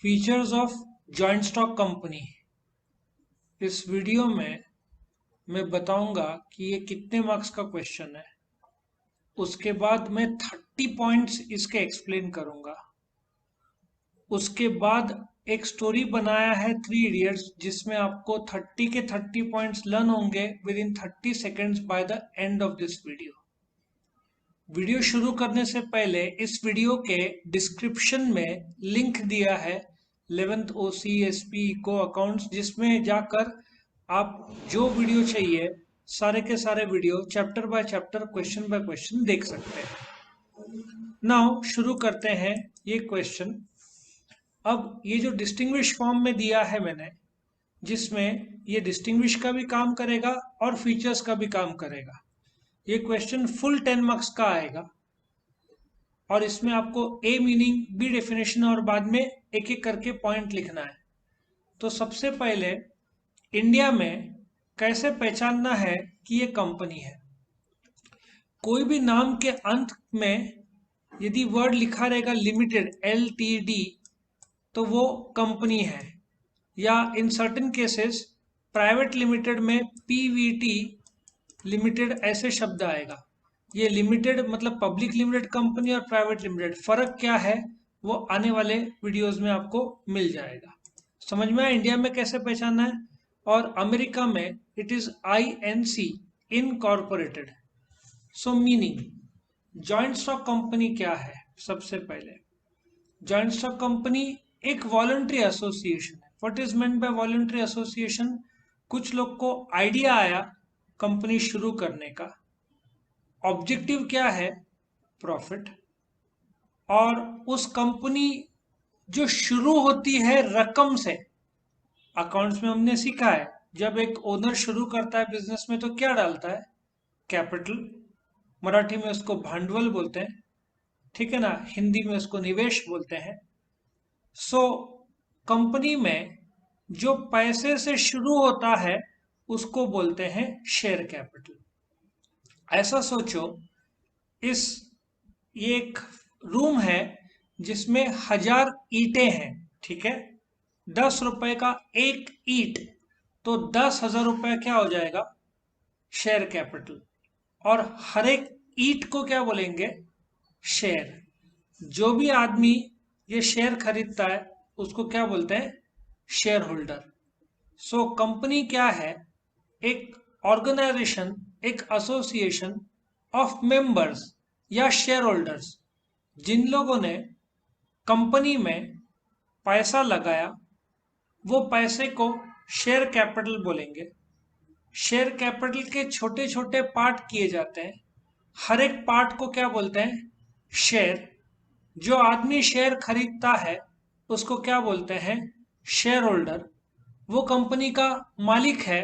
Features of joint stock company. इस video में मैं बताऊंगा कि ये कितने मार्क्स का क्वेश्चन है। उसके बाद मैं 30 पॉइंट्स इसके एक्सप्लेन करूंगा। उसके बाद एक स्टोरी बनाया है थ्री इडियट्स, जिसमें आपको 30 के 30 पॉइंट्स लर्न होंगे with in 30 seconds by the end of this video. Video शुरू करने से पहले इस वीडियो के डिस्क्रिप्शन में लिंक दिया है 11th OCSP इको अकाउंट्स, जिसमें जाकर आप जो वीडियो चाहिए सारे के सारे video chapter by chapter question by question देख सकते हैं। नाउ शुरू करते हैं ये क्वेश्चन। अब ये जो डिस्टिंग्विश फॉर्म में दिया है मैंने, जिसमें ये डिस्टिंग्विश का भी काम करेगा और फीचर्स का भी काम करेगा। ये क्वेश्चन फुल 10 मार्क्स का आएगा और इसमें आपको ए मीनिंग, बी डेफिनेशन और बाद में एक एक करके पॉइंट लिखना है। तो सबसे पहले इंडिया में कैसे पहचानना है कि ये कंपनी है। कोई भी नाम के अंत में यदि वर्ड लिखा रहेगा लिमिटेड, LTD, तो वो कंपनी है। या in certain cases private limited में PVT लिमिटेड ऐसे शब्द आएगा। ये लिमिटेड मतलब पब्लिक लिमिटेड कंपनी और प्राइवेट लिमिटेड, फर्क क्या है वो आने वाले वीडियोस में आपको मिल जाएगा। समझ में आया इंडिया में कैसे पहचानना है। और अमेरिका में it is INC, incorporated. So meaning joint stock company क्या है। सबसे पहले जॉइंट स्टॉक कंपनी एक वॉलंटरी एसोसिएशन है। What is meant by voluntary association? कुछ लोग को आइडिया आया कंपनी शुरू करने का, ऑब्जेक्टिव क्या है? प्रॉफिट। और उस कंपनी जो शुरू होती है रकम से। अकाउंट्स में हमने सीखा है जब एक ओनर शुरू करता है बिजनेस में तो क्या डालता है? कैपिटल। मराठी में उसको भांडवल बोलते हैं, ठीक है ना। हिंदी में उसको निवेश बोलते हैं। सो कंपनी में जो पैसे से शुरू होता है उसको बोलते हैं शेयर कैपिटल। ऐसा सोचो, इस ये एक रूम है जिसमें 1000 ईंटें हैं, ठीक है। 10 रुपए का एक ईंट, तो 10,000 रुपए क्या हो जाएगा? Share capital. और हर एक ईंट को क्या बोलेंगे? शेयर। जो भी आदमी ये शेयर खरीदता है उसको क्या बोलते हैं? Share holder. सो कंपनी क्या है? एक ऑर्गेनाइजेशन, एक एसोसिएशन ऑफ मेंबर्स या शेयर होल्डर्स, जिन लोगों ने कंपनी में पैसा लगाया, वो पैसे को शेयर कैपिटल बोलेंगे। शेयर कैपिटल के छोटे छोटे पार्ट किए जाते हैं, हर एक पार्ट को क्या बोलते हैं? शेयर। जो आदमी शेयर खरीदता है उसको क्या बोलते हैं? Share holder. वो कंपनी का मालिक है।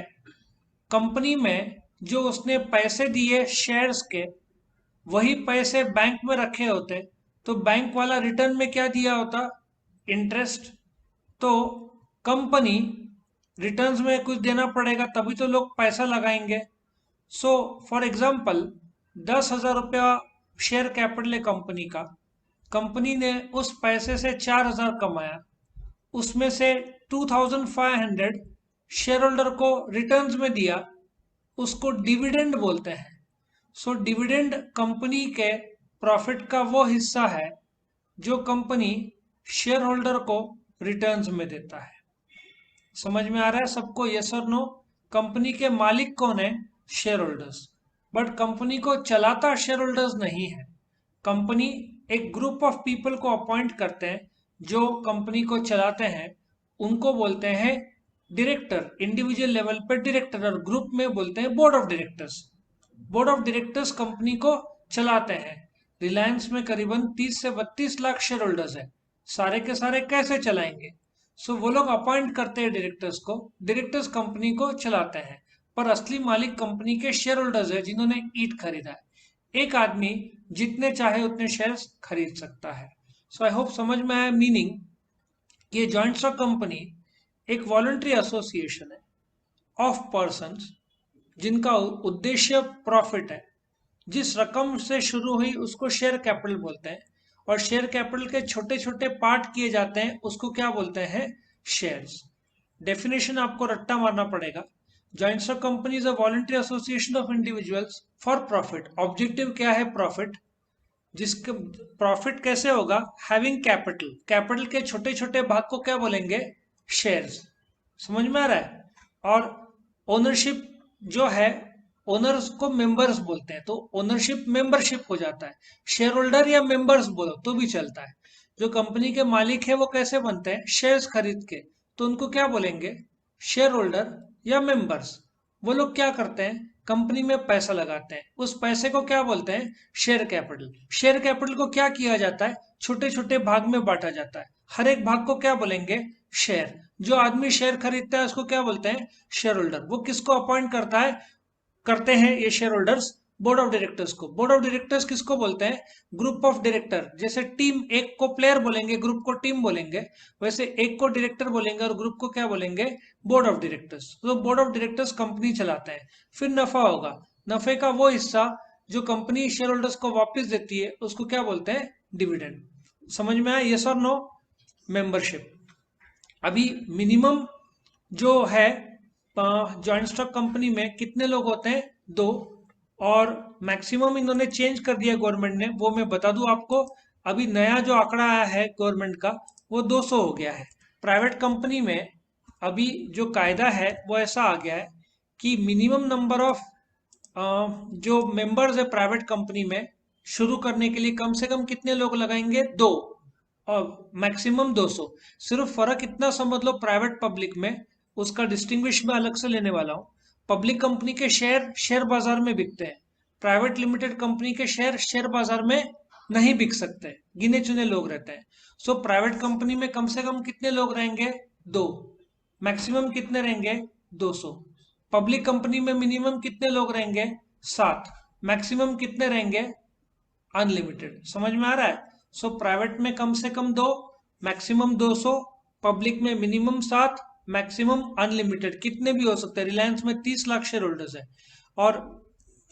कंपनी में जो उसने पैसे दिए शेयर्स के, वही पैसे बैंक में रखे होते, तो बैंक वाला रिटर्न में क्या दिया होता? इंटरेस्ट। तो कंपनी रिटर्न्स में कुछ देना पड़ेगा तभी तो लोग पैसा लगाएंगे। सो फॉर एग्जाम्पल 10,000 रुपया शेयर कैपिटल है कंपनी का। कंपनी ने उस पैसे से 4,000 कमाया, उसमें से 2,500 शेयर होल्डर को रिटर्न्स में दिया, उसको डिविडेंड बोलते हैं। सो डिविडेंड कंपनी के प्रॉफिट का वो हिस्सा है जो कंपनी शेयर होल्डर को रिटर्न्स में देता है। समझ में आ रहा है सबको? यस और नो? कंपनी के मालिक कौन है? Share holders. बट कंपनी को चलाता शेयर होल्डर्स नहीं है। कंपनी एक ग्रुप ऑफ पीपल को अपॉइंट करते हैं जो कंपनी को चलाते हैं, उनको बोलते हैं डायरेक्टर। इंडिविजुअल लेवल पर डायरेक्टर और ग्रुप में बोलते हैं board of directors. Board of directors company को चलाते हैं। रिलायंस में करीबन 30 से 32 लाख शेयर होल्डर्स है। सारे के सारे कैसे चलाएंगे? सो वो लोग अपॉइंट करते हैं डायरेक्टर्स को, डायरेक्टर्स कंपनी को चलाते हैं, पर असली मालिक कंपनी के शेयर होल्डर्स है जिन्होंने ईट खरीदा है। एक आदमी जितने चाहे उतने शेयर्स खरीद सकता है। सो आई होप समझ में आया मीनिंग। ये जॉइंट स्टॉक कंपनी एक वॉलंटरी एसोसिएशन है ऑफ पर्सन्स जिनका उद्देश्य प्रॉफिट है। जिस रकम से शुरू हुई उसको शेयर कैपिटल बोलते हैं, और शेयर कैपिटल के छोटे छोटे पार्ट किए जाते हैं उसको क्या बोलते हैं, शेयर्स। डेफिनेशन आपको रट्टा मारना पड़ेगा। Joint stock company is a voluntary association of individuals for profit. Objective क्या है, प्रॉफिट। जिसके प्रॉफिट कैसे होगा, हैविंग कैपिटल, कैपिटल के छोटे छोटे भाग को क्या बोलेंगे, शेयर्स। समझ में आ रहा है। और ओनरशिप जो है, ओनर्स को मेंबर्स बोलते हैं, तो ओनरशिप मेंबरशिप हो जाता है। शेयर होल्डर या मेंबर्स बोलो तो भी चलता है। जो कंपनी के मालिक है वो कैसे बनते हैं, शेयर्स खरीद के, तो उनको क्या बोलेंगे, शेयर होल्डर या मेंबर्स। वो लोग क्या करते हैं, कंपनी में पैसा लगाते हैं, उस पैसे को क्या बोलते हैं, शेयर कैपिटल। शेयर कैपिटल को क्या किया जाता है, छोटे छोटे भाग में बांटा जाता है। हर एक भाग को क्या बोलेंगे, शेयर। जो आदमी शेयर खरीदता है उसको क्या बोलते हैं, शेयर होल्डर। वो किसको अपॉइंट करते हैं ये share holders, board of directors को। बोर्ड ऑफ डायरेक्टर्स किसको बोलते हैं, ग्रुप ऑफ डायरेक्टर। जैसे टीम, एक को प्लेयर बोलेंगे, ग्रुप को टीम बोलेंगे, वैसे एक को डायरेक्टर बोलेंगे और ग्रुप को क्या बोलेंगे, बोर्ड ऑफ डायरेक्टर्स। तो बोर्ड ऑफ डायरेक्टर्स कंपनी चलाते हैं। फिर नफा होगा, नफे का वो हिस्सा जो कंपनी शेयर होल्डर्स को वापस देती है उसको क्या बोलते हैं, डिविडेंड। समझ में आया, यस और नो। मेंबरशिप, अभी मिनिमम जो है जॉइंट स्टॉक कंपनी में कितने लोग होते हैं, 2। और मैक्सिमम इन्होंने चेंज कर दिया गवर्नमेंट ने, वो मैं बता दूं आपको। अभी नया जो आंकड़ा आया है गवर्नमेंट का वो 200 हो गया है। प्राइवेट कंपनी में अभी जो कायदा है वो ऐसा आ गया है कि मिनिमम नंबर ऑफ जो मेंबर्स है प्राइवेट कंपनी में शुरू करने के लिए कम से कम कितने लोग लगाएंगे, 2, और मैक्सिमम 200। सिर्फ फर्क इतना समझ लो प्राइवेट पब्लिक में, उसका डिस्टिंग्विश मैं अलग से लेने वाला हूँ। पब्लिक कंपनी के शेयर शेयर बाजार में बिकते हैं, प्राइवेट लिमिटेड कंपनी के शेयर शेयर बाजार में नहीं बिक सकते, गिने चुने लोग रहते हैं। सो प्राइवेट कंपनी में कम से कम कितने लोग रहेंगे, 2, मैक्सिमम कितने रहेंगे, 200। पब्लिक कंपनी में मिनिमम कितने लोग रहेंगे, 7, मैक्सिमम कितने रहेंगे, अनलिमिटेड। समझ में आ रहा है। सो प्राइवेट में कम से कम 2, मैक्सिमम 200, पब्लिक में मिनिमम 7, मैक्सिमम अनलिमिटेड, कितने भी हो सकते हैं। रिलायंस में 30 लाख शेयर होल्डर्स है और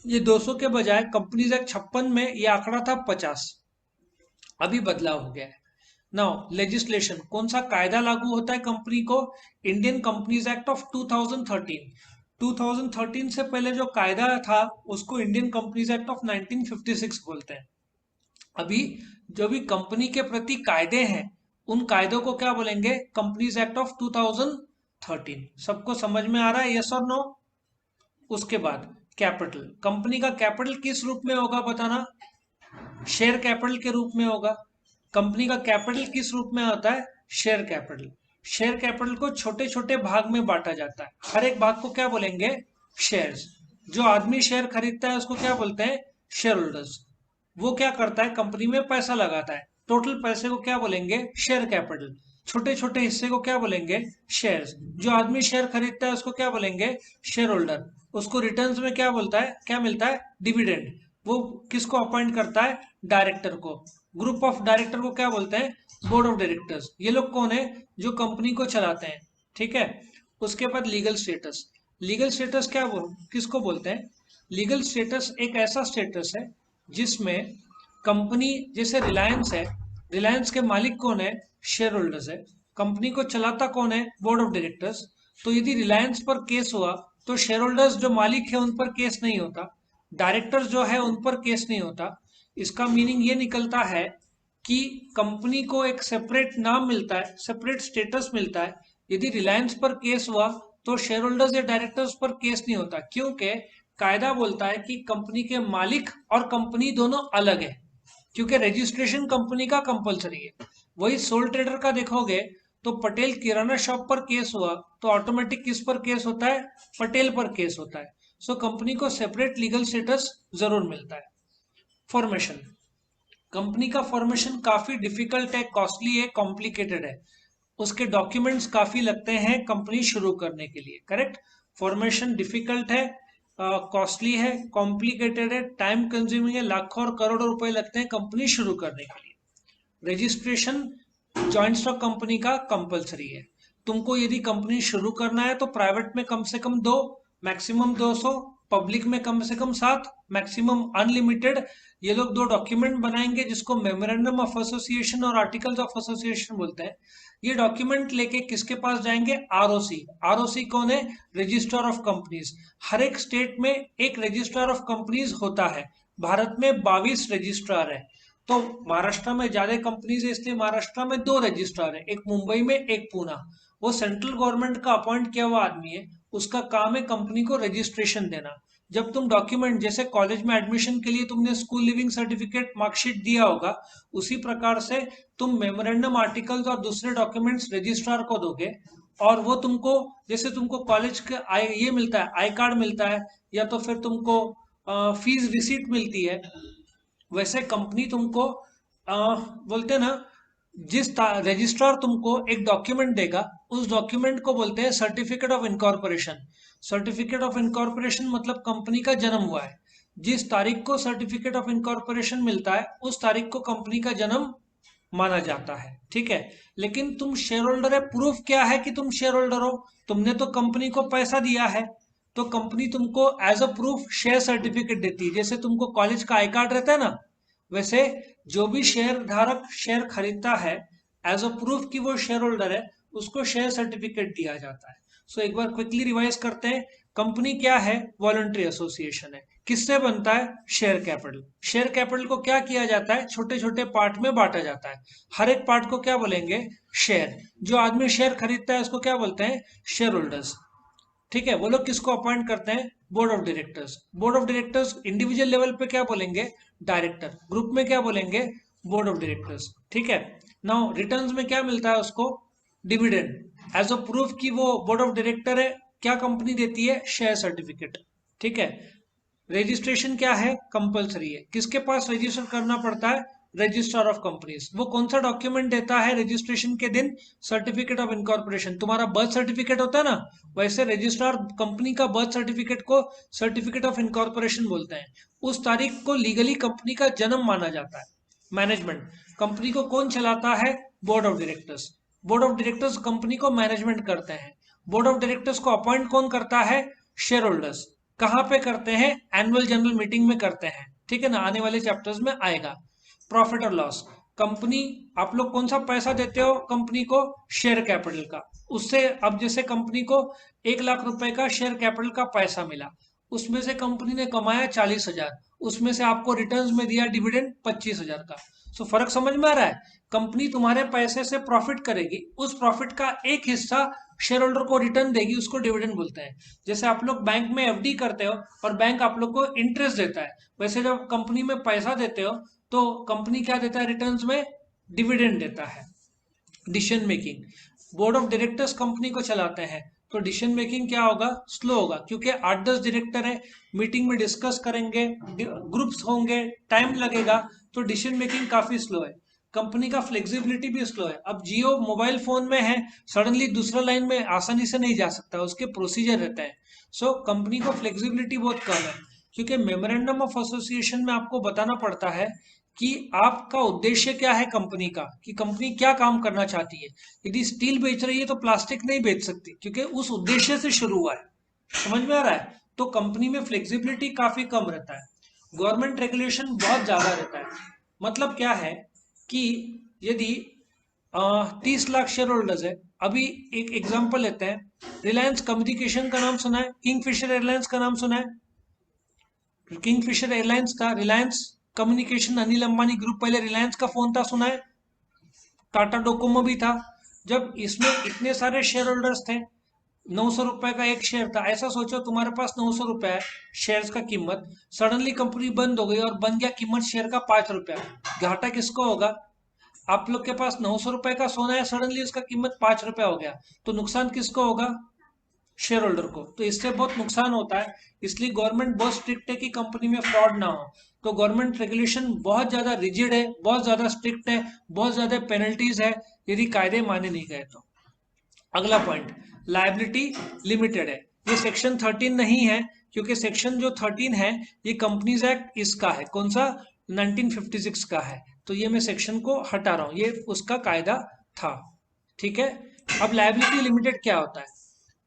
ये 200 के बजाय कंपनीज एक्ट 56 में ये आंकड़ा था 50। अभी बदलाव हो गया है। नाउ लेजिस्लेशन, कौन सा कायदा लागू होता है कंपनी को, इंडियन कंपनीज एक्ट ऑफ 2013। 2013 से पहले जो कायदा था उसको इंडियन कंपनीज एक्ट ऑफ 1956 बोलते हैं। अभी जो भी कंपनी के प्रति कायदे हैं उन कायदों को क्या बोलेंगे, कंपनीज एक्ट ऑफ 2013। सबको समझ में आ रहा है, यस और नो। उसके बाद कैपिटल, कंपनी का कैपिटल किस रूप में होगा बताना, शेयर कैपिटल के रूप में होगा। कंपनी का कैपिटल किस रूप में होता है, शेयर कैपिटल। शेयर कैपिटल को छोटे छोटे भाग में बांटा जाता है, हर एक भाग को क्या बोलेंगे, शेयर्स। जो आदमी शेयर खरीदता है उसको क्या बोलते हैं, शेयर होल्डर्स। वो क्या करता है, कंपनी में पैसा लगाता है, टोटल पैसे को क्या बोलेंगे, शेयर कैपिटल। छोटे छोटे हिस्से को क्या बोलेंगे, शेयर्स। जो आदमी शेयर खरीदता है उसको क्या बोलेंगे, शेयर होल्डर। उसको रिटर्न्स में क्या बोलता है, क्या मिलता है, डिविडेंड। वो किसको अपॉइंट करता है, डायरेक्टर को। ग्रुप ऑफ डायरेक्टर को क्या बोलते हैं, बोर्ड ऑफ डायरेक्टर्स। ये लोग कौन है, जो कंपनी को चलाते हैं, ठीक है। उसके बाद लीगल स्टेटस, लीगल स्टेटस क्या किसको बोलते हैं, लीगल स्टेटस एक ऐसा स्टेटस है जिसमें कंपनी, जैसे रिलायंस है, रिलायंस के मालिक कौन है, शेयर होल्डर्स है। कंपनी को चलाता कौन है, बोर्ड ऑफ डायरेक्टर्स। तो यदि रिलायंस पर केस हुआ तो शेयर होल्डर्स जो मालिक है उन पर केस नहीं होता, डायरेक्टर्स जो है उन पर केस नहीं होता। इसका मीनिंग ये निकलता है कि कंपनी को एक सेपरेट नाम मिलता है, सेपरेट स्टेटस मिलता है। यदि रिलायंस पर केस हुआ तो शेयर होल्डर्स या डायरेक्टर्स पर केस नहीं होता, क्योंकि कायदा बोलता है कि कंपनी के मालिक और कंपनी दोनों अलग है, क्योंकि रजिस्ट्रेशन कंपनी का कंपलसरी है। वही सोल ट्रेडर का देखोगे तो पटेल किराना शॉप पर केस हुआ तो ऑटोमेटिक किस पर केस होता है, पटेल पर केस होता है। सो कंपनी को सेपरेट लीगल स्टेटस जरूर मिलता है। फॉर्मेशन, कंपनी का फॉर्मेशन काफी डिफिकल्ट है, कॉस्टली है, कॉम्प्लिकेटेड है। उसके डॉक्यूमेंट्स काफी लगते हैं कंपनी शुरू करने के लिए, करेक्ट। फॉर्मेशन डिफिकल्ट है, कॉस्टली है, कॉम्प्लिकेटेड है, टाइम कंज्यूमिंग है, लाखों और करोड़ों रुपए लगते हैं कंपनी शुरू करने के लिए। रजिस्ट्रेशन जॉइंट स्टॉक कंपनी का कंपलसरी है। तुमको यदि कंपनी शुरू करना है तो प्राइवेट में कम से कम 2, मैक्सिमम 200, पब्लिक में कम से कम 7, मैक्सिमम अनलिमिटेड। ये लोग 2 डॉक्यूमेंट बनाएंगे जिसको मेमोरेंडम ऑफ एसोसिएशन और आर्टिकल्स ऑफ एसोसिएशन बोलते हैं। ये डॉक्यूमेंट लेके किसके पास जाएंगे? आरओसी। आरओसी कौन है? Registrar of companies. हर एक स्टेट में एक रजिस्ट्रार ऑफ कंपनीज होता है। भारत में 22 रजिस्ट्रार है। तो महाराष्ट्र में ज्यादा कंपनीज है इसलिए महाराष्ट्र में 2 रजिस्ट्रार है, एक मुंबई में एक पूना। वो सेंट्रल गवर्नमेंट का अपॉइंट किया हुआ आदमी है, उसका काम है कंपनी को रजिस्ट्रेशन देना। जब तुम डॉक्यूमेंट, जैसे कॉलेज में एडमिशन के लिए तुमने स्कूल लिविंग सर्टिफिकेट, मार्कशीट दिया होगा, उसी प्रकार से तुम मेमोरेंडम आर्टिकल्स और दूसरे डॉक्यूमेंट्स रजिस्ट्रार को दोगे। और वो तुमको, जैसे तुमको कॉलेज का ये मिलता है, आई कार्ड मिलता है, या तो फिर तुमको फीस रिसीट मिलती है, वैसे कंपनी तुमको बोलते हैं ना, जिस रजिस्ट्रार तुमको एक डॉक्यूमेंट देगा, उस डॉक्यूमेंट को बोलते हैं certificate of incorporation. Certificate of incorporation मतलब कंपनी का जन्म हुआ है। जिस तारीख को सर्टिफिकेट ऑफ इनकॉर्पोरेशन मिलता है, उस तारीख को कंपनी का जन्म माना जाता है। ठीक है, लेकिन तुम शेयर होल्डर है, प्रूफ क्या है कि तुम शेयर होल्डर हो? तुमने तो कंपनी को पैसा दिया है, तो कंपनी तुमको as a proof share certificate देती है। जैसे तुमको कॉलेज का आई कार्ड रहता है ना, वैसे जो भी शेयर धारक शेयर खरीदता है, एज अ प्रूफ कि वो शेयर होल्डर है, उसको शेयर सर्टिफिकेट दिया जाता है। सो एक बार क्विकली रिवाइज करते हैं। कंपनी क्या है? वॉलंटरी एसोसिएशन है। किससे बनता है? Share capital. शेयर कैपिटल को क्या किया जाता है? छोटे छोटे पार्ट में बांटा जाता है। हर एक पार्ट को क्या बोलेंगे? शेयर। जो आदमी शेयर खरीदता है उसको क्या बोलते हैं? Share holders. ठीक है, वो लोग किसको अपॉइंट करते हैं? Board of directors. Board of directors individual level पे क्या बोलेंगे? डायरेक्टर। ग्रुप में क्या बोलेंगे? Board of directors. ठीक है, नाउ रिटर्न्स में क्या मिलता है उसको? डिविडेंड। एज अ प्रूफ कि वो बोर्ड ऑफ डायरेक्टर है, क्या कंपनी देती है? Share certificate. ठीक है, रजिस्ट्रेशन क्या है? कंपलसरी है। किसके पास रजिस्टर करना पड़ता है? Registrar of companies. वो कौन सा डॉक्यूमेंट देता है रजिस्ट्रेशन के दिन? Certificate of incorporation. तुम्हारा बर्थ सर्टिफिकेट होता है ना, वैसे रजिस्ट्रार कंपनी का बर्थ सर्टिफिकेट को सर्टिफिकेट ऑफ इनकॉर्पोरेशन बोलते हैं। उस तारीख को लीगली कंपनी का जन्म माना जाता है। मैनेजमेंट। कंपनी को कौन चलाता है? Board of directors. Board of directors company को मैनेजमेंट करते हैं। बोर्ड ऑफ डायरेक्टर्स को अपॉइंट कौन करता है? Share holders. कहां पे करते हैं? एनुअल जनरल मीटिंग में करते हैं। ठीक है ना, आने वाले चैप्टर्स में आएगा। प्रॉफिट और लॉस। कंपनी, आप लोग कौन सा पैसा देते हो कंपनी को? शेयर कैपिटल का। उससे अब जैसे कंपनी को 1 लाख रुपए का शेयर कैपिटल का पैसा मिला, उसमें से कंपनी ने कमाया 40,000, उसमें से आपको रिटर्न्स में दिया डिविडेंड 25,000 का। सो फर्क समझ में आ रहा है? कंपनी तुम्हारे पैसे से प्रॉफिट करेगी, उस प्रॉफिट का एक हिस्सा शेयर होल्डर को रिटर्न देगी, उसको डिविडेंड बोलते हैं। जैसे आप लोग बैंक में एफडी करते हो और बैंक आप लोग को इंटरेस्ट देता है, वैसे जब कंपनी में पैसा देते हो तो कंपनी क्या देता है रिटर्न्स में? डिविडेंड देता है। Decision making. Board of directors company को चलाते हैं, तो डिसीजन मेकिंग क्या होगा? स्लो होगा, क्योंकि 8-10 डायरेक्टर है, मीटिंग में डिस्कस करेंगे, ग्रुप्स होंगे, टाइम लगेगा, तो डिसीजन मेकिंग काफी स्लो है। कंपनी का फ्लेक्सिबिलिटी भी स्लो है। अब जियो मोबाइल फोन में है, सडनली दूसरा लाइन में आसानी से नहीं जा सकता, उसके प्रोसीजर रहते हैं। सो कंपनी को फ्लेक्सिबिलिटी बहुत कम है, क्योंकि मेमोरेंडम ऑफ एसोसिएशन में आपको बताना पड़ता है कि आपका उद्देश्य क्या है कंपनी का, कि कंपनी क्या काम करना चाहती है। यदि स्टील बेच रही है तो प्लास्टिक नहीं बेच सकती, क्योंकि उस उद्देश्य से शुरू हुआ है। समझ में आ रहा है? तो कंपनी में फ्लेक्सिबिलिटी काफी कम रहता है। गवर्नमेंट रेगुलेशन बहुत ज्यादा रहता है। मतलब क्या है कि यदि 30 लाख शेयर होल्डर्स है, अभी एक एग्जांपल लेते हैं। रिलायंस कम्युनिकेशन का नाम सुना है? किंगफिशर एयरलाइंस का नाम सुना है? किंगफिशर एयरलाइंस का रिलायंस कम्युनिकेशन, अनिल अंबानी ग्रुप, पहले रिलायंस का फोन था, सुना है? टाटा डोकोमो भी था। जब इसमें इतने सारे शेयर होल्डर्स थे, 900 रुपए का एक शेयर था, ऐसा सोचो तुम्हारे पास 900 रुपए है शेयर्स का कीमत, सडनली कंपनी बंद हो गई और बन गया कीमत शेयर का 5 रुपया, घाटा किसको होगा? आप लोग के पास 900 रुपए का सोना है, सडनली उसका कीमत 5 रुपया हो गया, तो नुकसान किसको होगा? शेयर होल्डर को। तो इससे बहुत नुकसान होता है, इसलिए गवर्नमेंट बहुत स्ट्रिक्ट है कि कंपनी में फ्रॉड ना हो। तो गवर्नमेंट रेगुलेशन बहुत ज्यादा रिजिड है, बहुत ज्यादा स्ट्रिक्ट है, बहुत ज्यादा पेनल्टीज है यदि कायदे माने नहीं गए तो। अगला पॉइंट, लायबिलिटी लिमिटेड है। ये सेक्शन 13 नहीं है, क्योंकि सेक्शन जो 13 है ये कंपनीज एक्ट इसका है, कौन सा? 1956 का है। तो ये मैं सेक्शन को हटा रहा हूं, ये उसका कायदा था। ठीक है, अब लायबिलिटी लिमिटेड क्या होता है?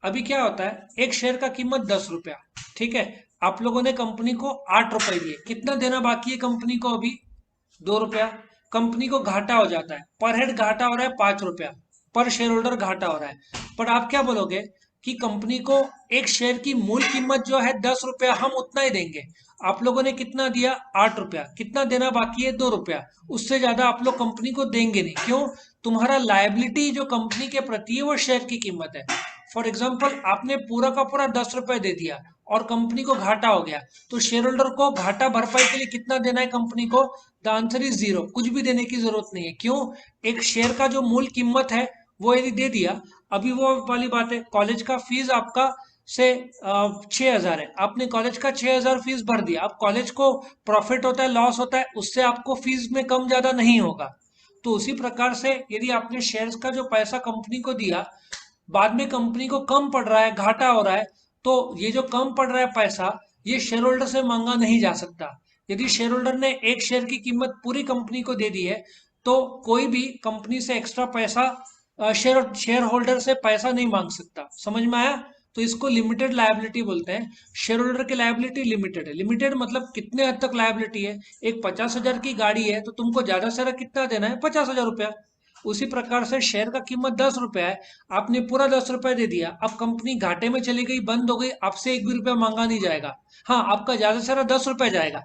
अभी क्या होता है, एक शेयर का कीमत 10 रुपया, ठीक है, आप लोगों ने कंपनी को 8 रुपए दिए, कितना देना बाकी है कंपनी को अभी? 2 रुपया। कंपनी को घाटा हो जाता है, पर हेड घाटा हो रहा है 5 रुपया, पर शेयर होल्डर घाटा हो रहा है। पर आप क्या बोलोगे कि कंपनी को एक शेयर की मूल कीमत जो है 10 रुपया, हम उतना ही देंगे। आप लोगों ने कितना दिया? 8 रुपया। कितना देना बाकी है? 2 रुपया। उससे ज्यादा आप लोग कंपनी को देंगे नहीं। क्यों? तुम्हारा लायबिलिटी जो कंपनी के प्रति है वो शेयर की कीमत है। फॉर एग्जाम्पल, आपने पूरा का पूरा 10 रुपए दे दिया और कंपनी को घाटा हो गया, तो शेयर होल्डर को घाटा भरपाई के लिए कितना देना है कंपनी को? The answer is 0। कुछ भी देने की जरूरत नहीं है। क्यों? एक शेयर का जो मूल कीमत है वो यदि दे दिया, अभी वो वाली बात है, कॉलेज का फीस आपका से 6,000 है, आपने कॉलेज का 6,000 फीस भर दिया। अब कॉलेज को प्रॉफिट होता है, लॉस होता है, उससे आपको फीस में कम ज्यादा नहीं होगा। तो उसी प्रकार से यदि आपने शेयर्स का जो पैसा कंपनी को दिया, बाद में कंपनी को कम पड़ रहा है, घाटा हो रहा है, तो ये जो कम पड़ रहा है पैसा, ये शेयर होल्डर से मांगा नहीं जा सकता। यदि शेयर होल्डर ने एक शेयर की कीमत पूरी कंपनी को दे दी है, तो कोई भी कंपनी से एक्स्ट्रा पैसा शेयर होल्डर से पैसा नहीं मांग सकता। समझ में आया? तो इसको लिमिटेड लायबिलिटी बोलते हैं। शेयर होल्डर की लायबिलिटी लिमिटेड है। लिमिटेड मतलब कितने हद तक लायबिलिटी है? एक 50,000 की गाड़ी है तो तुमको ज्यादा से ज्यादा कितना देना है? 50,000 रुपया। उसी प्रकार से शेयर का कीमत 10 रुपया है, आपने पूरा 10 रुपया दे दिया, अब कंपनी घाटे में चली गई, बंद हो गई, आपसे एक भी रुपया मांगा नहीं जाएगा। हाँ, आपका ज्यादा से ज्यादा 10 रुपया जाएगा,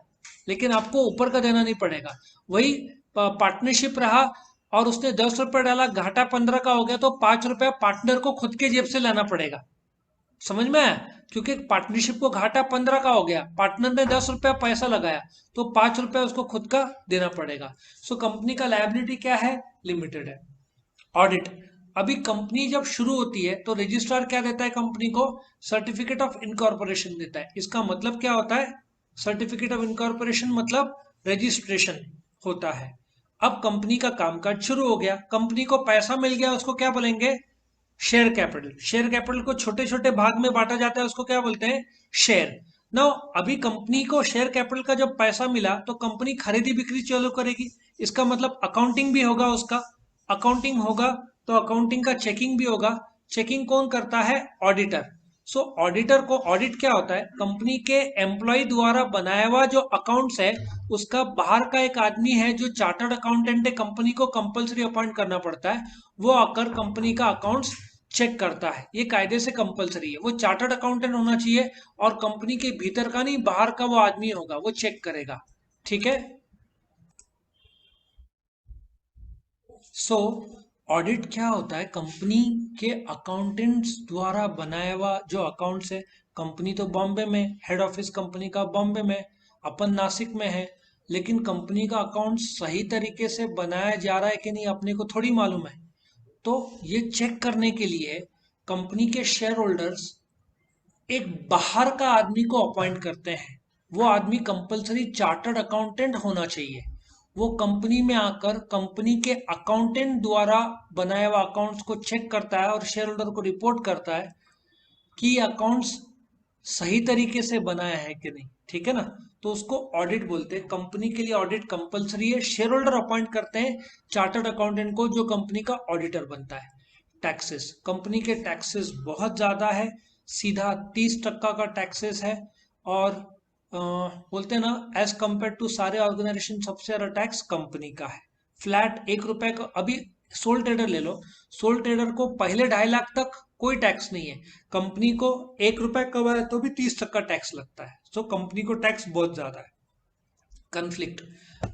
लेकिन आपको ऊपर का देना नहीं पड़ेगा। वही पार्टनरशिप रहा और उसने 10 रुपया डाला, घाटा 15 का हो गया, तो 5 रुपया पार्टनर को खुद के जेब से लाना पड़ेगा। समझ में आया? क्योंकि पार्टनरशिप को घाटा 15 का हो गया, पार्टनर ने 10 रुपया पैसा लगाया, तो 5 रुपया उसको खुद का देना पड़ेगा। सो कंपनी का लायबिलिटी क्या है? लिमिटेड है। ऑडिट। अभी कंपनी जब शुरू होती है तो रजिस्ट्रार क्या देता है कंपनी को? सर्टिफिकेट ऑफ इनकॉर्पोरेशन देता है। इसका मतलब क्या होता है? सर्टिफिकेट ऑफ इनकॉर्पोरेशन मतलब रजिस्ट्रेशन होता है। अब कंपनी का कामकाज शुरू हो गया, कंपनी को पैसा मिल गया, उसको क्या बोलेंगे? Share capital. शेयर कैपिटल को छोटे छोटे भाग में बांटा जाता है, उसको क्या बोलते हैं? शेयर। नाउ अभी कंपनी को शेयर कैपिटल का जब पैसा मिला तो कंपनी खरीदी बिक्री चालू करेगी। इसका मतलब अकाउंटिंग भी होगा उसका। अकाउंटिंग होगा तो अकाउंटिंग का चेकिंग भी होगा। चेकिंग कौन करता है? ऑडिटर। सो ऑडिटर को, ऑडिट क्या होता है? कंपनी के एम्प्लॉय द्वारा बनाया हुआ जो अकाउंट्स है, उसका बाहर का एक आदमी है जो चार्टर्ड अकाउंटेंट है, कंपनी को कंपलसरी अपॉइंट करना पड़ता है, वो आकर कंपनी का अकाउंट्स चेक करता है। ये कायदे से कंपलसरी है। वो चार्टर्ड अकाउंटेंट होना चाहिए और कंपनी के भीतर का नहीं, बाहर का वो आदमी होगा, वो चेक करेगा। ठीक है? सो ऑडिट क्या होता है? कंपनी के अकाउंटेंट्स द्वारा बनाया हुआ जो अकाउंट्स है, कंपनी तो बॉम्बे में, हेड ऑफिस कंपनी का बॉम्बे में, अपन नासिक में है, लेकिन कंपनी का अकाउंट सही तरीके से बनाया जा रहा है कि नहीं अपने को थोड़ी मालूम है। तो ये चेक करने के लिए कंपनी के शेयर होल्डर्स एक बाहर का आदमी को अपॉइंट करते हैं। वो आदमी कंपलसरी चार्टर्ड अकाउंटेंट होना चाहिए। वो कंपनी में आकर कंपनी के अकाउंटेंट द्वारा बनाए हुए अकाउंट्स को चेक करता है और शेयर होल्डर को रिपोर्ट करता है कि अकाउंट्स सही तरीके से बनाया है कि नहीं। ठीक है ना? तो उसको ऑडिट बोलते हैं। कंपनी के लिए ऑडिट कंपलसरी है। शेयर होल्डर अपॉइंट करते हैं चार्टर्ड अकाउंटेंट को, जो कंपनी का ऑडिटर बनता है। टैक्सेस। कंपनी के टैक्सेस बहुत ज्यादा है, सीधा 30% का टैक्सेस है। और बोलते हैं ना, एज कंपेयर टू सारे ऑर्गेनाइजेशन सबसे ज्यादा टैक्स कंपनी का है। फ्लैट 1 रुपए का। अभी सोल ट्रेडर ले लो, सोल ट्रेडर को पहले 2.5 लाख तक कोई टैक्स नहीं है। कंपनी को 1 रुपए कमाए तो भी 30% टैक्स लगता है। सो कंपनी को टैक्स बहुत ज्यादा है। कन्फ्लिक्ट।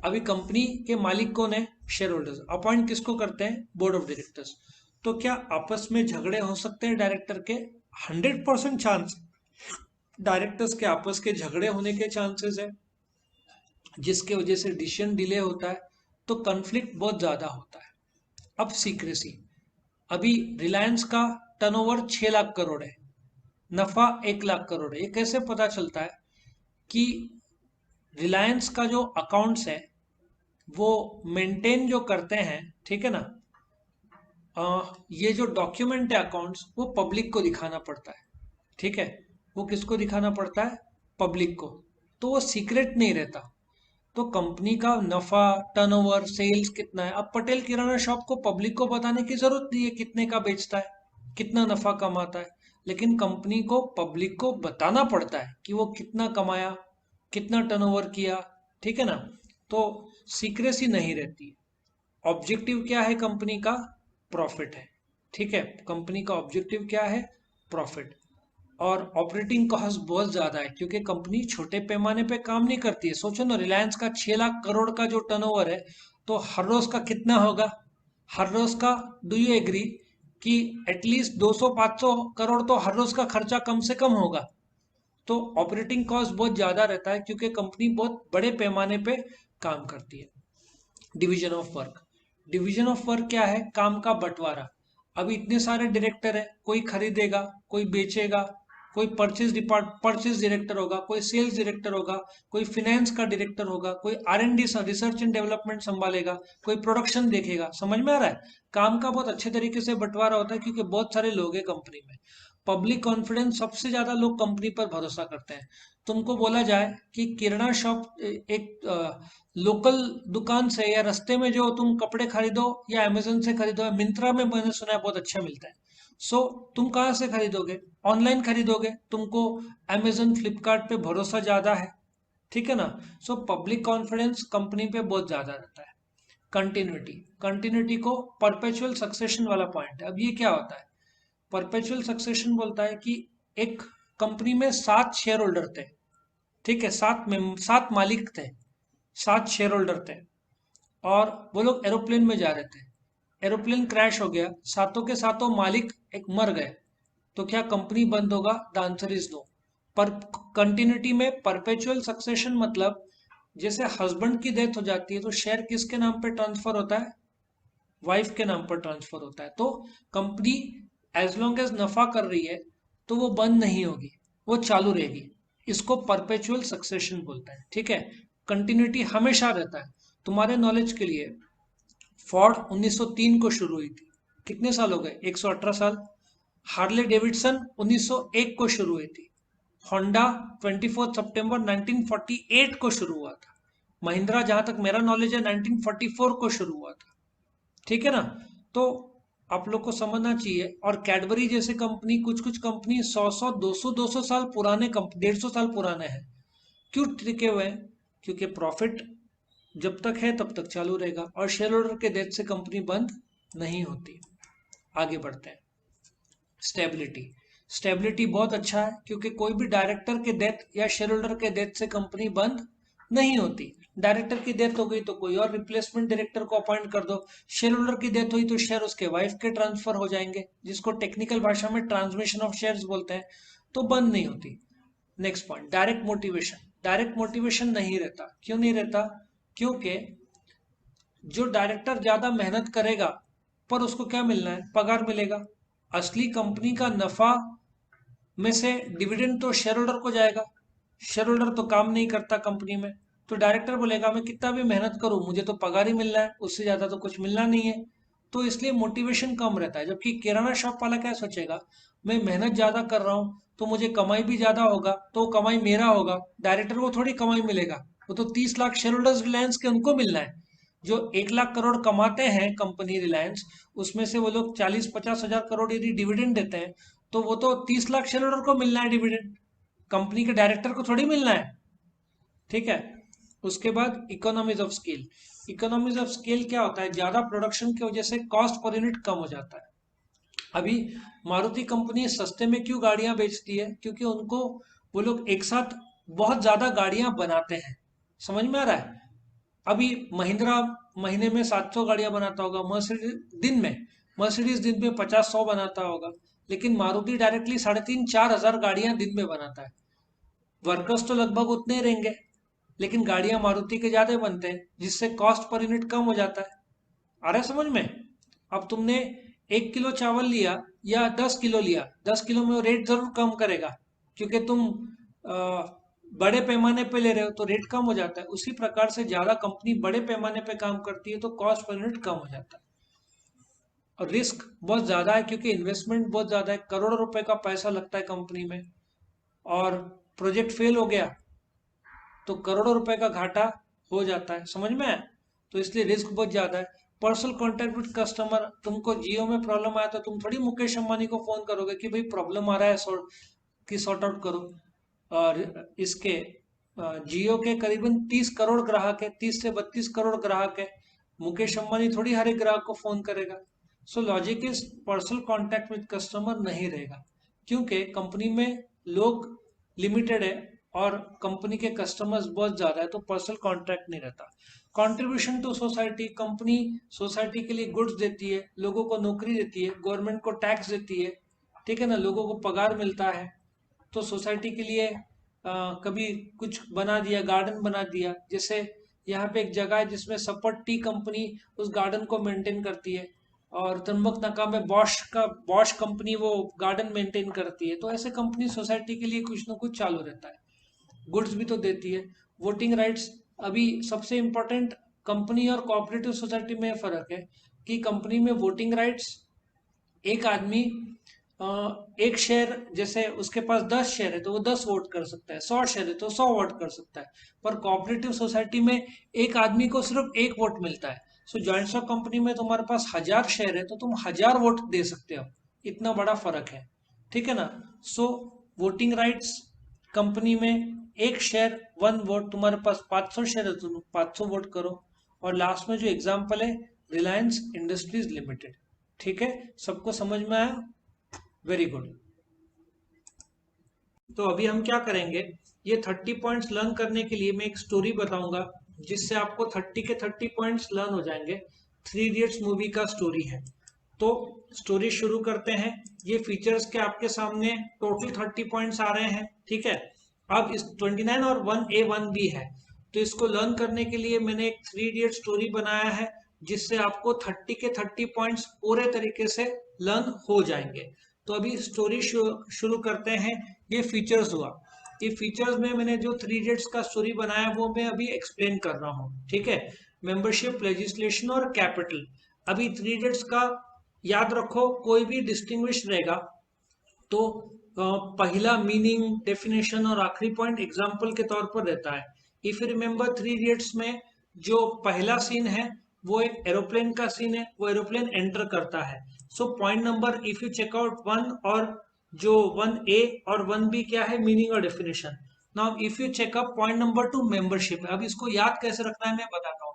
अभी कंपनी के मालिक कौन है? Share holders. अपॉइंट किसको करते हैं? Board of directors. तो क्या आपस में झगड़े हो सकते हैं डायरेक्टर के? 100% चांस डायरेक्टर्स के आपस के झगड़े होने के चांसेस है, जिसके वजह से डिसीजन डिले होता है। तो कन्फ्लिक्ट बहुत ज्यादा होता है। अब सीक्रेसी। अभी रिलायंस का टर्नओवर 6 लाख करोड़ है, नफा 1 लाख करोड़ है। ये कैसे पता चलता है कि रिलायंस का जो अकाउंट्स है वो मेंटेन जो करते हैं, ठीक है ना, ये जो डॉक्यूमेंट है अकाउंट्स, वो पब्लिक को दिखाना पड़ता है। ठीक है? वो किसको दिखाना पड़ता है? पब्लिक को। तो वो सीक्रेट नहीं रहता। तो कंपनी का नफा, टर्नओवर, सेल्स कितना है, अब पटेल किराना शॉप को पब्लिक को बताने की जरूरत नहीं है कितने का बेचता है, कितना नफा कमाता है। लेकिन कंपनी को पब्लिक को बताना पड़ता है कि वो कितना कमाया, कितना टर्नओवर किया, ठीक है ना। तो सीक्रेसी नहीं रहती है। ऑब्जेक्टिव क्या है कंपनी का? प्रॉफिट है, ठीक है। कंपनी का ऑब्जेक्टिव क्या है? प्रॉफिट। और ऑपरेटिंग कॉस्ट बहुत ज्यादा है क्योंकि कंपनी छोटे पैमाने पे काम नहीं करती है। सोचो ना, रिलायंस का 6 लाख करोड़ का जो टर्नओवर है, तो हर रोज का कितना होगा? हर रोज का, डू यू एग्री कि एटलीस्ट 200-500 करोड़ तो हर रोज का खर्चा कम से कम होगा। तो ऑपरेटिंग कॉस्ट बहुत ज्यादा रहता है क्योंकि कंपनी बहुत बड़े पैमाने पे काम करती है। Division of work. Division of work क्या है? काम का बंटवारा। अभी इतने सारे डायरेक्टर है, कोई खरीदेगा, कोई बेचेगा, कोई परचेज डायरेक्टर होगा, कोई सेल्स डायरेक्टर होगा, कोई फाइनेंस का डायरेक्टर होगा, कोई R&D रिसर्च एंड डेवलपमेंट संभालेगा, कोई प्रोडक्शन देखेगा। समझ में आ रहा है? काम का बहुत अच्छे तरीके से बंटवारा होता है क्योंकि बहुत सारे लोग हैं कंपनी में। पब्लिक कॉन्फिडेंस, सबसे ज्यादा लोग कंपनी पर भरोसा करते हैं। तुमको बोला जाए कि किराना शॉप, एक लोकल दुकान से या रास्ते में जो तुम कपड़े खरीदो या अमेजन से खरीदो या मिंत्रा में, मैंने सुना है बहुत अच्छा मिलता है। सो तुम कहाँ से खरीदोगे? ऑनलाइन खरीदोगे। तुमको अमेजन फ्लिपकार्ट पे भरोसा ज्यादा है, ठीक है ना। सो पब्लिक कॉन्फिडेंस कंपनी पे बहुत ज्यादा रहता है। कंटिन्यूटी। कंटिन्यूटी को परपेचुअल सक्सेशन वाला पॉइंट है। अब ये क्या होता है? परपेचुअल सक्सेशन बोलता है कि एक कंपनी में 7 शेयर होल्डर थे, ठीक है, 7 मालिक थे, 7 शेयर होल्डर थे, और वो लोग एरोप्लेन में जा रहे थे। एरोप्लेन क्रैश हो गया, सातों के सातों मालिक एक मर गए, तो क्या कंपनी बंद होगा? The answer is no. पर कंटिन्यूटी में परपेचुअल सक्सेशन मतलब, जैसे हस्बैंड की डेथ हो जाती है तो शेयर किसके नाम पे ट्रांसफर होता है? वाइफ के नाम पर ट्रांसफर होता है। तो कंपनी एज लॉन्ग एज नफा कर रही है तो वो बंद नहीं होगी, वो चालू रहेगी। इसको परपेचुअल सक्सेशन बोलता है, ठीक है। कंटिन्यूटी हमेशा रहता है। तुम्हारे नॉलेज के लिए, फोर्ड 1903 को शुरू हुई थी, कितने साल हो गए? 118 साल। हार्ले डेविडसन 1901 को शुरू हुई थी। होंडा 24 सितंबर 1948 को शुरू हुआ था। महिंद्रा, जहां तक मेरा नॉलेज है, 1944 को शुरू हुआ था, ठीक है ना। तो आप लोग को समझना चाहिए। और कैडबरी जैसे कंपनी, कुछ कुछ कंपनी 100 200 साल पुराने, 150 साल पुराने हैं। क्यों टिके हुए हैं? क्योंकि प्रॉफिट जब तक है तब तक चालू रहेगा, और शेयर होल्डर के डेथ से कंपनी बंद नहीं होती। आगे बढ़ते हैं। स्टेबिलिटी। स्टेबिलिटी बहुत अच्छा है क्योंकि कोई भी डायरेक्टर के डेथ या शेयर होल्डर के डेथ से कंपनी बंद नहीं होती। डायरेक्टर की डेथ हो गई तो कोई और रिप्लेसमेंट डायरेक्टर को अपॉइंट कर दो। शेयर होल्डर की डेथ हुई तो शेयर उसके वाइफ के ट्रांसफर हो जाएंगे, जिसको टेक्निकल भाषा में ट्रांसमिशन ऑफ शेयर्स बोलते हैं, तो बंद नहीं होती। Next point, direct motivation. Direct motivation नहीं रहता। क्यों नहीं रहता? क्योंकि जो डायरेक्टर ज्यादा मेहनत करेगा, पर उसको क्या मिलना है? पगार मिलेगा। असली कंपनी का नफा में से डिविडेंड तो शेयर होल्डर को जाएगा। शेयर होल्डर तो काम नहीं करता कंपनी में, तो डायरेक्टर बोलेगा मैं कितना भी मेहनत करूं, मुझे तो पगार ही मिलना है, उससे ज्यादा तो कुछ मिलना नहीं है। तो इसलिए मोटिवेशन कम रहता है। जबकि किराना शॉप वाला क्या सोचेगा? मैं मेहनत ज्यादा कर रहा हूँ तो मुझे कमाई भी ज्यादा होगा, तो कमाई मेरा होगा, डायरेक्टर को थोड़ी कमाई मिलेगा। वो तो 30 लाख शेयर होल्डर्स रिलायंस के, उनको मिलना है। जो 1 लाख करोड़ कमाते हैं कंपनी रिलायंस, उसमें से वो लोग 40-50 हजार करोड़ यदि डिविडेंड देते हैं, तो वो तो 30 लाख शेयर होल्डर को मिलना है डिविडेंड, कंपनी के डायरेक्टर को थोड़ी मिलना है, ठीक है। उसके बाद economies of scale. Economies of scale क्या होता है? ज्यादा प्रोडक्शन की वजह से कॉस्ट पर यूनिट कम हो जाता है। अभी मारुति कंपनी सस्ते में क्यों गाड़ियां बेचती है? क्योंकि उनको, वो लोग एक साथ बहुत ज्यादा गाड़ियां बनाते हैं। समझ में आ रहा है? अभी महिंद्रा महीने में 700 गाड़ियां बनाता होगा, मर्सिडीज दिन में 50-100 बनाता होगा, लेकिन मारुति डायरेक्टली 3,500-4,000 गाड़ियां दिन में बनाता है। वर्कर्स तो लगभग उतने ही रहेंगे, लेकिन गाड़ियां मारुति के ज्यादा बनते हैं, जिससे कॉस्ट पर यूनिट कम हो जाता है। आ रहा है समझ में? अब तुमने 1 किलो चावल लिया या 10 किलो लिया, 10 किलो में रेट जरूर कम करेगा, क्योंकि तुम बड़े पैमाने पे ले रहे हो तो रेट कम हो जाता है। उसी प्रकार से ज्यादा कंपनी बड़े पैमाने पे काम करती है तो कॉस्ट पर यूनिट कम हो जाता है। और रिस्क बहुत ज्यादा है क्योंकि इन्वेस्टमेंट बहुत ज्यादा है, करोड़ों रुपए का पैसा लगता है कंपनी में, और प्रोजेक्ट फेल हो गया तो करोड़ों रुपए का घाटा हो जाता है। समझ में आया? तो इसलिए रिस्क बहुत ज्यादा है। पर्सनल कॉन्टैक्ट विद कस्टमर, तुमको जियो में प्रॉब्लम आया तो तुम थोड़ी मुकेश अंबानी को फोन करोगे कि भाई प्रॉब्लम आ रहा है सॉर्ट आउट करो। और इसके जियो के करीबन 30 करोड़ ग्राहक है, 30 से 32 करोड़ ग्राहक है। मुकेश अंबानी थोड़ी हर एक ग्राहक को फोन करेगा। So logic is personal contact with customer नहीं रहेगा, क्योंकि कंपनी में लोग लिमिटेड है और कंपनी के कस्टमर्स बहुत ज्यादा है, तो पर्सनल कॉन्ट्रैक्ट नहीं रहता। Contribution to society, company society के लिए गुड्स देती है, लोगों को नौकरी देती है, गवर्नमेंट को टैक्स देती है, ठीक है ना, लोगों को पगार मिलता है। तो सोसाइटी के लिए कभी कुछ बना दिया, गार्डन बना दिया, जैसे यहाँ पे एक जगह है जिसमें सपट टी कंपनी उस गार्डन को मेंटेन करती है, और त्र्यंबक नका में बॉश कंपनी वो गार्डन मेंटेन करती है। तो ऐसे कंपनी सोसाइटी के लिए कुछ ना कुछ चालू रहता है, गुड्स भी तो देती है। वोटिंग राइट्स, अभी सबसे इम्पोर्टेंट कंपनी और कोऑपरेटिव सोसाइटी में फर्क है कि कंपनी में वोटिंग राइट्स, एक आदमी एक शेयर, जैसे उसके पास 10 शेयर है तो वो 10 वोट कर सकता है, 100 शेयर है तो 100 वोट कर सकता है। पर कोऑपरेटिव सोसाइटी में एक आदमी को सिर्फ एक वोट मिलता है। सो ज्वाइंट स्टॉक कंपनी में तुम्हारे पास 1000 शेयर है तो तुम 1000 वोट दे सकते हो। इतना बड़ा फर्क है, ठीक है ना। सो वोटिंग राइट्स कंपनी में एक शेयर 1 वोट, तुम्हारे पास 500 शेयर है तो तुम 500 वोट करो। और लास्ट में जो एग्जाम्पल है, रिलायंस इंडस्ट्रीज लिमिटेड। ठीक है, सबको समझ में आया? Very good. तो अभी हम क्या करेंगे, ये 30 पॉइंट्स लर्न करने के लिए मैं एक स्टोरी बताऊंगा जिससे आपको 30 के 30 पॉइंट्स लर्न हो जाएंगे। 3 इडियट्स मूवी का स्टोरी है। तो स्टोरी शुरू करते हैं। ये फीचर्स के आपके सामने टोटल 30 पॉइंट्स आ रहे हैं, ठीक है। अब इस 29 और 1A 1B है, तो इसको लर्न करने के लिए मैंने एक 3 इडियट स्टोरी बनाया है जिससे आपको 30 के 30 पॉइंट्स पूरे तरीके से लर्न हो जाएंगे। तो अभी स्टोरी शुरू करते हैं। ये फीचर्स हुआ, ये फीचर्स में मैंने जो 3 इडियट्स का स्टोरी बनाया वो मैं अभी एक्सप्लेन कर रहा हूँ, ठीक है। मेंबरशिप, लेजिस्लेशन और कैपिटल। अभी 3 इडियट्स का याद रखो, कोई भी डिस्टिंग्विश रहेगा तो पहला मीनिंग, डेफिनेशन और आखिरी पॉइंट एग्जाम्पल के तौर पर रहता है। इफ यू रिमेंबर 3 इडियट्स में जो पहला सीन है वो एक एरोप्लेन का सीन है, वो एरोप्लेन एंटर करता है। So point number, if you check out 1 और जो 1A और 1B क्या है, मीनिंग और definition. Now if you checkup point number 2 membership. अब इसको याद कैसे रखना है मैं बताता हूँ।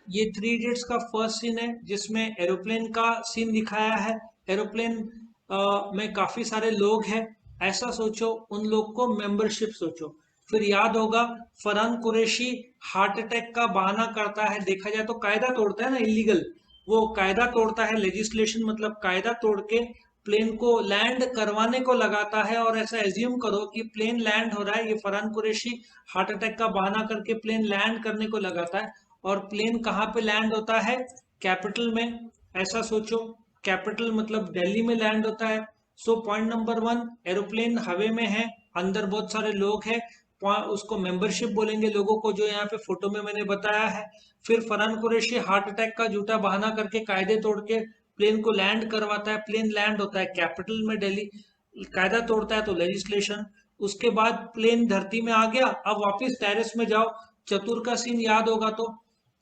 ये 3 इडियट्स का फर्स्ट सीन है जिसमें एरोप्लेन का सीन दिखाया है। एरोप्लेन में काफी सारे लोग हैं, ऐसा सोचो, उन लोग को मेंबरशिप सोचो। फिर याद होगा फरहान कुरैशी हार्ट अटैक का बहाना करता है, देखा जाए तो कायदा तोड़ता है ना, इलीगल, वो कायदा तोड़ता है। लेजिस्लेशन मतलब कायदा तोड़ के प्लेन को लैंड करवाने को लगाता है। और ऐसा एज्यूम करो कि प्लेन लैंड हो रहा है, ये फरहान कुरैशी हार्ट अटैक का बहाना करके प्लेन लैंड करने को लगाता है। और प्लेन कहाँ पे लैंड होता है, कैपिटल में, ऐसा सोचो। कैपिटल मतलब दिल्ली में लैंड होता है। सो पॉइंट नंबर 1, एरोप्लेन हवे में है, अंदर बहुत सारे लोग हैं, उसको मेंबरशिप बोलेंगे लोगों को, जो यहाँ पे फोटो में मैंने बताया है। फिर फरहान कुरैशी हार्ट अटैक का झूठा बहाना करके कायदे तोड़ के प्लेन को लैंड करवाता है, प्लेन लैंड होता है कैपिटल में दिल्ली, कायदा तोड़ता है तो लेजिस्लेशन। उसके बाद प्लेन धरती में आ गया, अब वापस टेरेस में जाओ। चतुर का सीन याद होगा तो,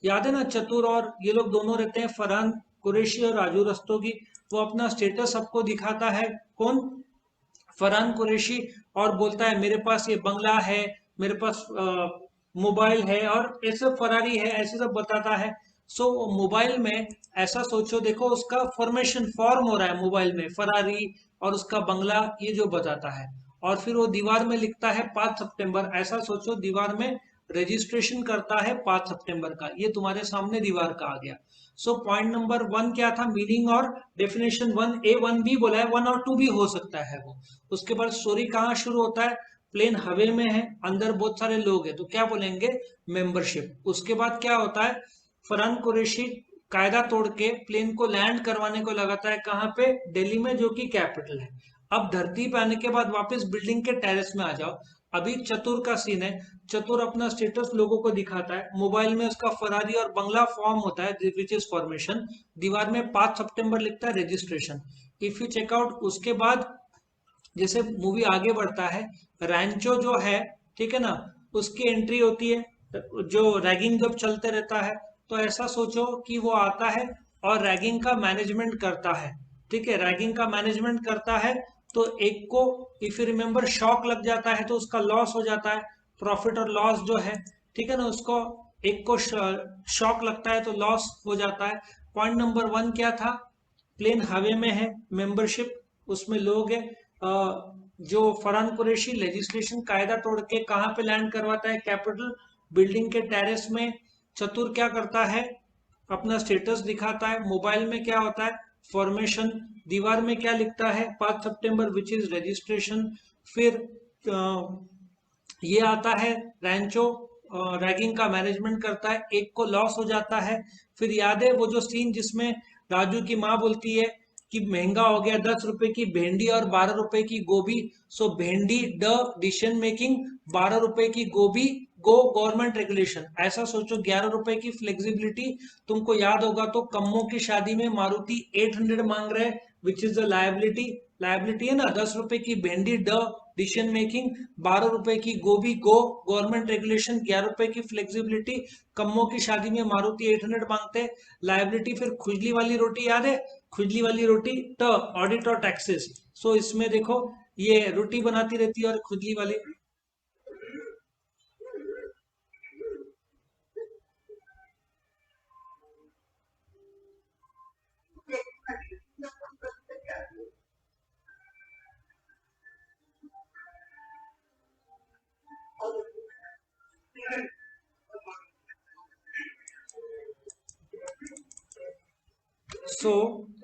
याद है ना, चतुर और ये लोग दोनों रहते हैं, फरहान कुरैशी और राजू रस्तोगी। वो अपना स्टेटस सबको दिखाता है, कौन, फरहान कुरैशी, और बोलता है मेरे पास ये बंगला है, मेरे पास मोबाइल है और ऐसे फरारी है, ऐसे सब बताता है। सो मोबाइल में ऐसा सोचो, देखो उसका फॉर्मेशन फॉर्म हो रहा है मोबाइल में, फरारी और उसका बंगला, ये जो बताता है। और फिर वो दीवार में लिखता है 5 सितंबर, ऐसा सोचो दीवार में रजिस्ट्रेशन करता है 5 सितंबर का, ये तुम्हारे सामने दीवार का आ गया। सो पॉइंट नंबर 1 क्या था, मीनिंग और डेफिनेशन। 1A 1B बोला है, 1 और 2 भी हो सकता है वो। उसके बाद स्टोरी कहाँ शुरू होता है, प्लेन हवे में है, अंदर बहुत सारे लोग हैं, तो क्या बोलेंगे, मेंबरशिप। उसके बाद क्या होता है, फरहान कुरैशी कायदा तोड़ के प्लेन को लैंड करवाने को लगाता है, कहाँ पे, दिल्ली में, जो कि कैपिटल है। अब धरती पे आने के बाद वापस बिल्डिंग के टेरेस में आ जाओ। अभी चतुर का सीन है, चतुर अपना स्टेटस लोगों को दिखाता है, मोबाइल में उसका फरारी और बंगला फॉर्म होता है विच इज फॉर्मेशन, दीवार में 5 सितंबर लिखता है, रजिस्ट्रेशन। इफ यू चेकआउट, उसके बाद जैसे मूवी आगे बढ़ता है, रैंचो जो है, ठीक है ना, उसकी एंट्री होती है, जो रैगिंग जब चलते रहता है, तो ऐसा सोचो कि वो आता है और रैगिंग का मैनेजमेंट करता है, ठीक है, रैगिंग का मैनेजमेंट करता है। तो एक को, इफ यू रिमेम्बर, शॉक लग जाता है तो उसका लॉस हो जाता है, प्रॉफिट और लॉस जो है, ठीक है ना, उसको एक को शॉक लगता है तो लॉस हो जाता है। पॉइंट नंबर 1 क्या था? प्लेन हवे में है, मेंबरशिप, उसमें लोग है, जो फरहान कुरैशी लेजिस्लेशन कायदा तोड़ के कहाँ पे लैंड करवाता है? कैपिटल बिल्डिंग के टेरेस में। चतुर क्या करता है? अपना स्टेटस दिखाता है। मोबाइल में क्या होता है? फॉर्मेशन। दीवार में क्या लिखता है? 5 सितंबर विच इज रजिस्ट्रेशन। फिर ये आता है रैंचो, रैगिंग का मैनेजमेंट करता है, एक को लॉस हो जाता है। फिर याद है वो जो सीन जिसमें राजू की माँ बोलती है कि महंगा हो गया, 10 रुपए की भेंडी और 12 रुपए की गोभी। सो भेंडी ड डिसीजन मेकिंग, 12 रुपए की गोभी गो गवर्नमेंट रेगुलेशन। ऐसा सोचो, 11 रुपए की फ्लेक्सिबिलिटी। तुमको याद होगा तो कम्मो की शादी में मारुति 800 मांग रहे, which is the liability. Liability है ना, 10 रुपए की भेंडी ड डिसीजन मेकिंग, 12 रुपए की गोभी गो गवर्नमेंट रेगुलेशन, 11 रुपए की फ्लेक्सिबिलिटी। कम्मो की शादी में मारुति 800 मांगते, लायबिलिटी। फिर खुजली वाली रोटी याद है? खुजली वाली रोटी ट ऑडिट और टैक्सेस। सो इसमें देखो, ये रोटी बनाती रहती है और खुजली वाली।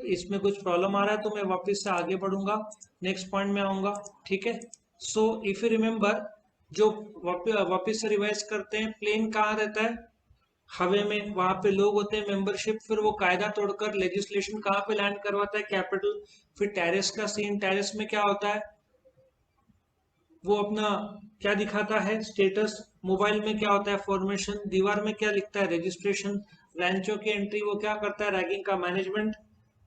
इसमें कुछ प्रॉब्लम आ रहा है तो मैं वापस से आगे बढ़ूंगा, नेक्स्ट पॉइंट में आऊंगा, ठीक है। इफ यू रिमेम्बर, जो वापस से रिवाइज करते हैं, प्लेन कहाँ रहता है? हवे में, वहां पे लोग होते हैं, मेंबरशिप। फिर वो कायदा तोड़कर लेजिस्लेशन कहाँ पे लैंड करवाता है? कैपिटल। फिर टेरेस का सीन, टेरेस में क्या होता है? वो अपना क्या दिखाता है? स्टेटस। मोबाइल में क्या होता है? फॉर्मेशन। दीवार में क्या लिखता है? रजिस्ट्रेशन। रैंचो की एंट्री, वो क्या करता है? रैगिंग का मैनेजमेंट।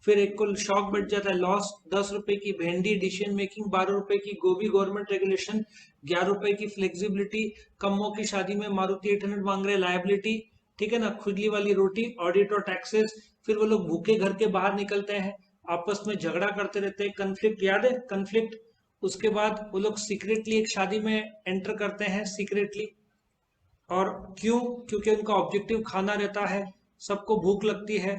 फिर एक को शॉक बढ़ जाता है, लॉस। 10 रुपए की भेंडी डिसीजन मेकिंग, 12 रुपए की गोभी गवर्नमेंट रेगुलेशन, 11 रुपए की फ्लेक्सिबिलिटी। कम्मो की शादी में मारुति 800 मांग रहे, लायबिलिटी, ठीक है ना। खुजली वाली रोटी, ऑडिट और टैक्सेस। फिर वो लोग भूखे घर के बाहर निकलते हैं, आपस में झगड़ा करते रहते हैं, कन्फ्लिक्ट, याद है? कन्फ्लिक्ट। उसके बाद वो लोग सीक्रेटली एक शादी में एंटर करते हैं, सीक्रेटली। और क्यों? क्योंकि उनका ऑब्जेक्टिव खाना रहता है, सबको भूख लगती है,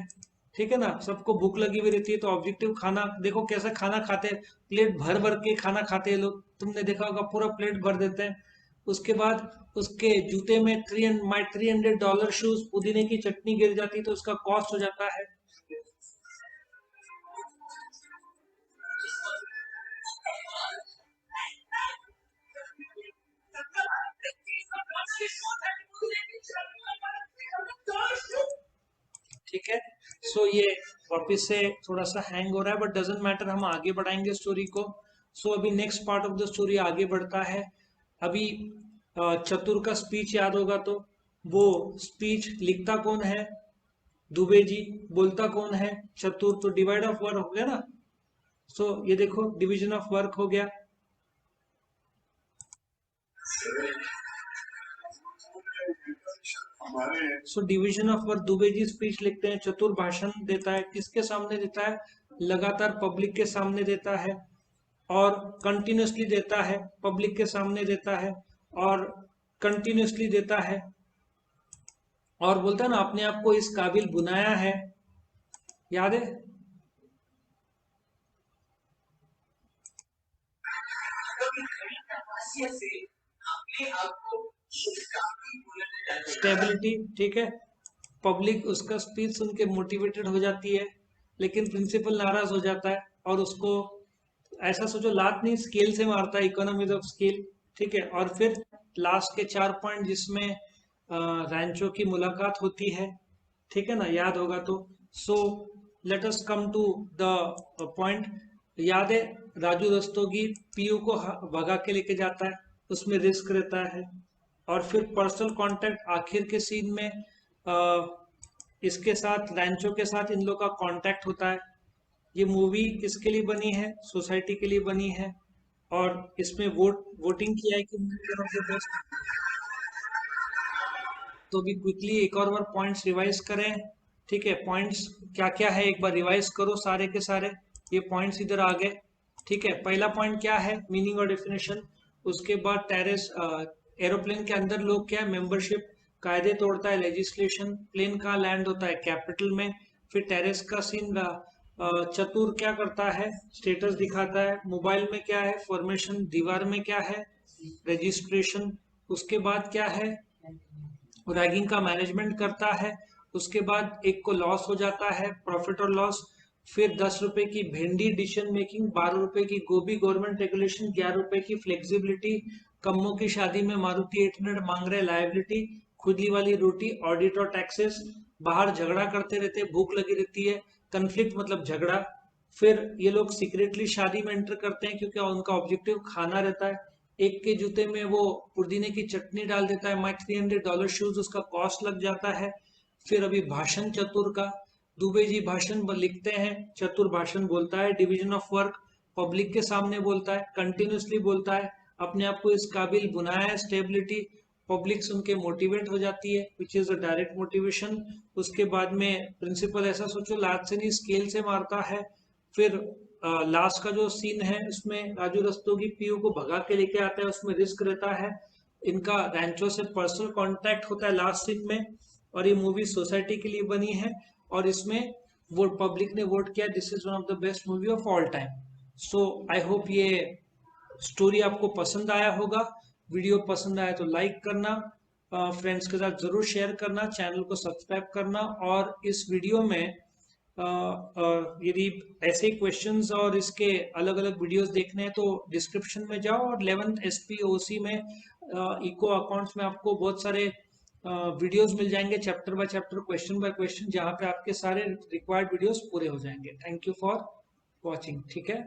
ठीक है ना, सबको भूख लगी हुई रहती है, तो ऑब्जेक्टिव खाना। देखो कैसे खाना खाते हैं, प्लेट भर भर के खाना खाते हैं लोग, तुमने देखा होगा, पूरा प्लेट भर देते हैं। उसके बाद उसके जूते में $300 शूज, पुदीने की चटनी गिर जाती है तो उसका कॉस्ट हो जाता है। ठीक है। ये वापस से थोड़ा सा हैंग हो रहा है, बट डजेंट मैटर, हम आगे बढ़ाएंगे स्टोरी को। अभी next part of the story आगे बढ़ता है। अभी चतुर का स्पीच याद होगा तो, वो स्पीच लिखता कौन है? दुबे जी। बोलता कौन है? चतुर। तो डिवाइड ऑफ वर्क हो गया ना। ये देखो, डिवीजन ऑफ वर्क हो गया। Division of work, Dubey ji speech लिखते हैं, चतुर भाषण देता है। किसके सामने देता है? लगातार पब्लिक के सामने देता है, और कंटिन्यूसली देता है, पब्लिक के सामने देता है, और कंटिन्यूसली देता है। और बोलता है ना, अपने आप को इस काबिल बनाया है, याद है? स्टेबिलिटी, ठीक है। पब्लिक उसका स्पीच सुन के मोटिवेटेड हो जाती है, लेकिन प्रिंसिपल नाराज हो जाता है और उसको, ऐसा सोचो, लात नहीं स्केल से मारता है, इकोनॉमीज ऑफ स्केल, ठीक है। और फिर लास्ट के 4 पॉइंट, जिसमें रैंचो की मुलाकात होती है, ठीक है ना, याद होगा तो। So let us come to the point. याद है, राजू रस्तोगी पीयू को भगा के लेके जाता है, उसमें रिस्क रहता है। और फिर पर्सनल कांटेक्ट आखिर के सीन में, इसके साथ, रैंचो के साथ इन लोग का कांटेक्ट होता है। ये मूवी किसके लिए बनी है? सोसाइटी के लिए बनी है। और इसमें वोटिंग किया है कि वन ऑफ द बेस्ट। तो अभी क्विकली एक और बार पॉइंट्स रिवाइज करें। ठीक है, पॉइंट्स क्या क्या है एक बार रिवाइज करो सारे के सारे। ये पॉइंट्स इधर आ गए। ठीक है, पहला पॉइंट क्या है, मीनिंग और डेफिनेशन। उसके बाद टेरेस एरोप्लेन के अंदर लोग क्या है, मेंबरशिप, कायदे तोड़ता है, लेजिस्लेशन, प्लेन कहाँ लैंड होता है, कैपिटल में। फिर टेरेस का सीन रहा, चतुर क्या करता है, स्टेटस दिखाता है। मोबाइल में क्या है, फॉर्मेशन। दीवार में क्या है, रजिस्ट्रेशन। उसके बाद क्या है, रैगिंग का मैनेजमेंट करता है। उसके बाद एक को लॉस हो जाता है, प्रॉफिट और लॉस। फिर 10 रुपए की भिंडी डिसीजन मेकिंग, 12 रुपए की गोभी गवर्नमेंट रेगुलेशन, 11 रुपए की फ्लेक्सिबिलिटी, कम्मों की शादी में मारुति 800 मांग रहे लाइबिलिटी, खुदी वाली रोटी, ऑडिट और टैक्सेस, बाहर झगड़ा करते रहते, भूख लगी रहती है, कन्फ्लिक्ट मतलब झगड़ा। फिर ये लोग सीक्रेटली शादी में एंटर करते हैं क्योंकि उनका ऑब्जेक्टिव खाना रहता है। एक के जूते में वो पुदीने की चटनी डाल देता है, माइक $300 शूज, उसका कॉस्ट लग जाता है। फिर अभी भाषण चतुर का, दुबे जी भाषण लिखते हैं, चतुर भाषण बोलता है, डिवीजन ऑफ वर्क, पब्लिक के सामने बोलता है, कंटिन्यूसली बोलता है, अपने आप को इस काबिल बनाया है, स्टेबिलिटी, पब्लिक सुन के मोटिवेट हो जाती है, which is a direct motivation. उसके बाद में प्रिंसिपल ऐसा सोचो, लात से नहीं स्केल से मारता है। फिर लास्ट का जो सीन है उसमें राजू रस्तोगी पीयू को भगा के लेके आता है, उसमें रिस्क रहता है। इनका रैंचो से पर्सनल कांटेक्ट होता है लास्ट सीन में। और ये मूवी सोसाइटी के लिए बनी है और इसमें वो पब्लिक ने वोट किया, this is one of the best movie of all time. So I hope ये स्टोरी आपको पसंद आया होगा। वीडियो पसंद आया तो लाइक करना, फ्रेंड्स के साथ जरूर शेयर करना, चैनल को सब्सक्राइब करना। और इस वीडियो में यदि ऐसे क्वेश्चंस और इसके अलग अलग वीडियोस देखने हैं तो डिस्क्रिप्शन में जाओ, और 11th SPOC में इको अकाउंट्स में आपको बहुत सारे वीडियोस मिल जाएंगे, chapter by chapter, question by question, जहाँ पे आपके सारे रिक्वायर्ड वीडियोस पूरे हो जाएंगे। Thank you for watching. ठीक है।